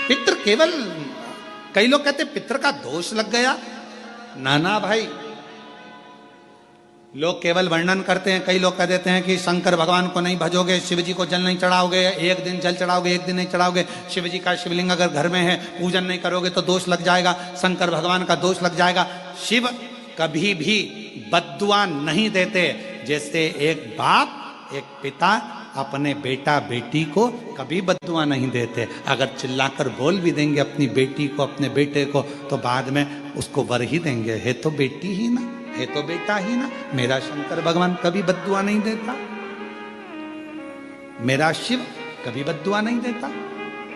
पितृ केवल, कई लोग कहते पितृ का दोष लग गया। नाना भाई, लोग केवल वर्णन करते हैं। कई लोग कह देते हैं कि शंकर भगवान को नहीं भजोगे, शिव जी को जल नहीं चढ़ाओगे, एक दिन जल चढ़ाओगे एक दिन नहीं चढ़ाओगे, शिव जी का शिवलिंग अगर घर में है पूजन नहीं करोगे तो दोष लग जाएगा, शंकर भगवान का दोष लग जाएगा। शिव कभी भी बद्दुआ नहीं देते। जैसे एक बाप एक पिता अपने बेटा बेटी को कभी बद्दुआ नहीं देते। अगर चिल्लाकर बोल भी देंगे अपनी बेटी को अपने बेटे को तो बाद में उसको वर ही देंगे, है तो बेटी ही ना, है तो बेटा ही ना। मेरा शंकर भगवान कभी बद्दुआ नहीं देता, मेरा शिव कभी बद्दुआ नहीं देता,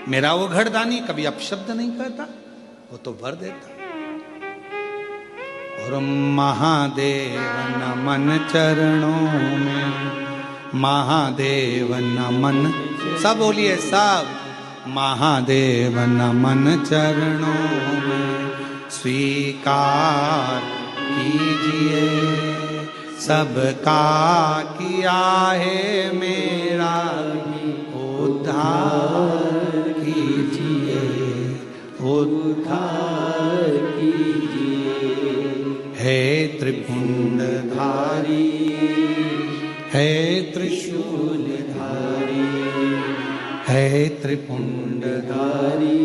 मेरा वो घड़दानी कभी अपशब्द नहीं कहता, वो तो वर देता। और महादेव नमन चरणों में, महादेव नमन, सब बोलिए सब, महादेव नमन चरणों में स्वीकार कीजिए, सबका किया है मेरा उद्धार कीजिए, उद्धार कीजिए। हे त्रिपुंडधारी, हे त्रिशूलधारी, हे त्रिपुंडधारी,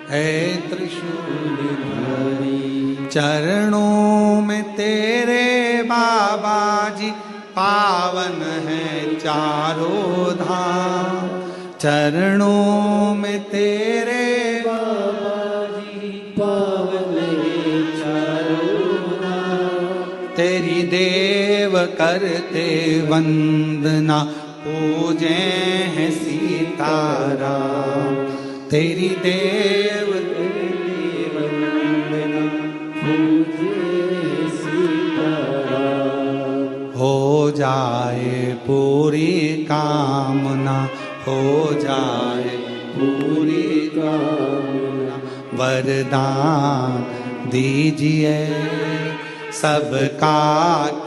हे त्रिशूलधारी। चरणों में तेरे बाबा जी पावन है चारों धाम, चरणों में तेरे बाबा जी पावन है चारों धाम। तेरी देव करते वंदना पूजे हैं सीताराम, तेरी देव करते वंदना पूजे सीताराम। हो जाए पूरी कामना, हो जाए पूरी कामना, वरदान दीजिए, सबका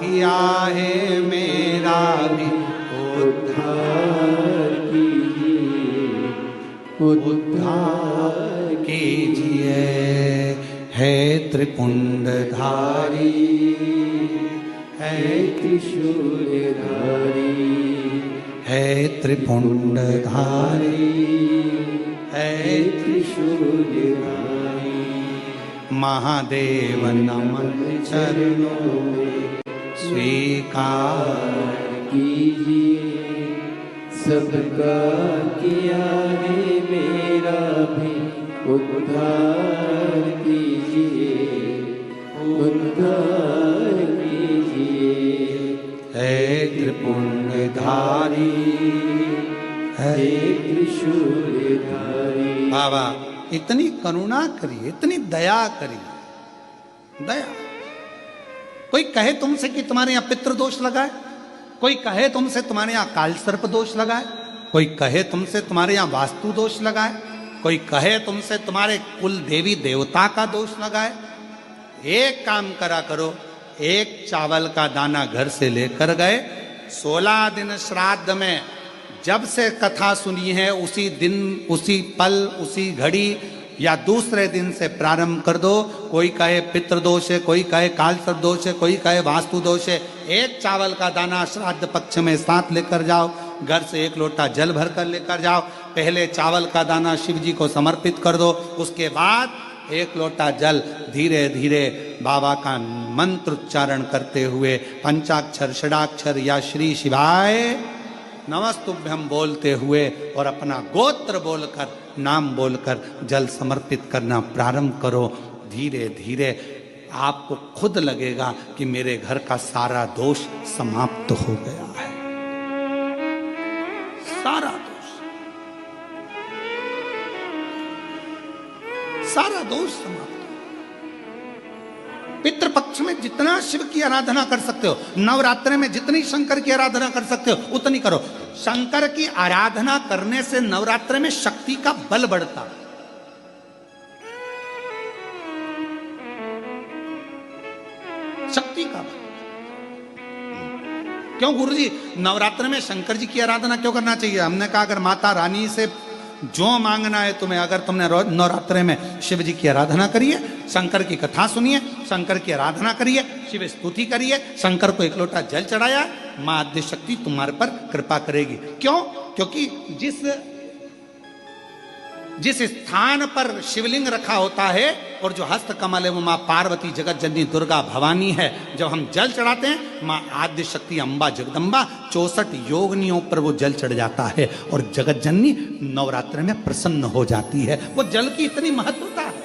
किया है मेरा भी उद्धार कीजिए, उद्धार कीजिए। हे त्रिपुंडधारी, हे त्रिशूलधारी, हे त्रिपुंडधारी, हे त्रिशूलधारी। महादेव नमन चरणों में स्वीकार कीजिए, सबका किया है मेरा भी उद्धार कीजिए, उद्धार कीजिए। हे त्रिपुंडधारी, हे त्रिशूलधारी। बाबा इतनी करुणा करिए, इतनी दया करिए, दया। कोई कहे तुमसे कि तुम्हारे यहाँ पितृदोष लगा है, कोई कहे तुमसे तुम्हारे यहाँ काल सर्प दोष लगा है, कोई कहे तुमसे तुम्हारे यहाँ वास्तु दोष लगा है, कोई कहे तुमसे तुम्हारे कुल देवी देवता का दोष लगा है। एक काम करा करो, एक चावल का दाना घर से लेकर गए, 16 दिन श्राद्ध में जब से कथा सुनी है उसी दिन, उसी पल, उसी घड़ी या दूसरे दिन से प्रारंभ कर दो। कोई कहे पितृदोष है, कोई कहे कालसर्प दोष है, कोई कहे वास्तु दोष है। एक चावल का दाना श्राद्ध पक्ष में साथ लेकर जाओ, घर से एक लोटा जल भर कर लेकर जाओ। पहले चावल का दाना शिव जी को समर्पित कर दो, उसके बाद एक लोटा जल धीरे धीरे बाबा का मंत्र उच्चारण करते हुए पंचाक्षर षडाक्षर या श्री शिवाय नमस्तुभ्यम बोलते हुए और अपना गोत्र बोलकर, नाम बोलकर जल समर्पित करना प्रारंभ करो। धीरे धीरे आपको खुद लगेगा कि मेरे घर का सारा दोष समाप्त हो गया है, सारा दोष, सारा दोष समाप्त। पितृपक्ष में जितना शिव की आराधना कर सकते हो, नवरात्रि में जितनी शंकर की आराधना कर सकते हो उतनी करो। शंकर की आराधना करने से नवरात्रि में शक्ति का बल बढ़ता। शक्ति का बल। क्यों गुरुजी नवरात्रि में शंकर जी की आराधना क्यों करना चाहिए? हमने कहा अगर माता रानी से जो मांगना है तुम्हें, अगर तुमने नवरात्रे में शिव जी की आराधना करिए, शंकर की कथा सुनिए, शंकर की आराधना करिए, शिव स्तुति करिए, शंकर को एक लोटा जल चढ़ाया, मां आद्य शक्ति तुम्हारे पर कृपा करेगी। क्यों? क्योंकि जिस स्थान पर शिवलिंग रखा होता है और जो हस्त कमल है वो मां पार्वती जगत जननी दुर्गा भवानी है। जब हम जल चढ़ाते हैं मां आद्य शक्ति अम्बा जगदम्बा 64 योगनियों पर वो जल चढ़ जाता है और जगत जननी नवरात्र में प्रसन्न हो जाती है। वो जल की इतनी महत्वता है।